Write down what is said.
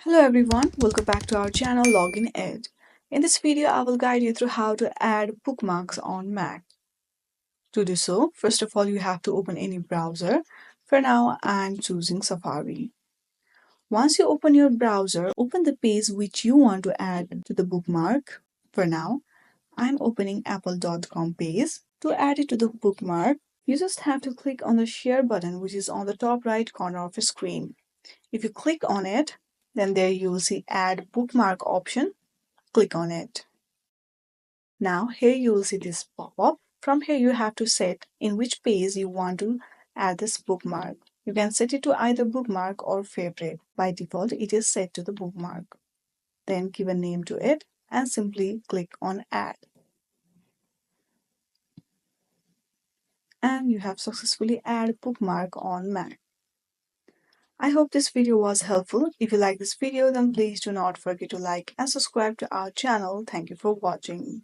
Hello everyone, welcome back to our channel Login Ed. In this video, I will guide you through how to add bookmarks on Mac. To do so, first of all, you have to open any browser. For now, I'm choosing Safari. Once you open your browser, open the page which you want to add to the bookmark. For now, I'm opening apple.com page. To add it to the bookmark, you just have to click on the share button which is on the top right corner of your screen. If you click on it, then there you will see add bookmark option. Click on it. Now here you will see this pop-up. From here you have to set in which page you want to add this bookmark. You can set it to either bookmark or favorite. By default it is set to the bookmark. Then give a name to it and simply click on add. And you have successfully added bookmark on Mac. I hope this video was helpful. If you like this video, then please do not forget to like and subscribe to our channel. Thank you for watching.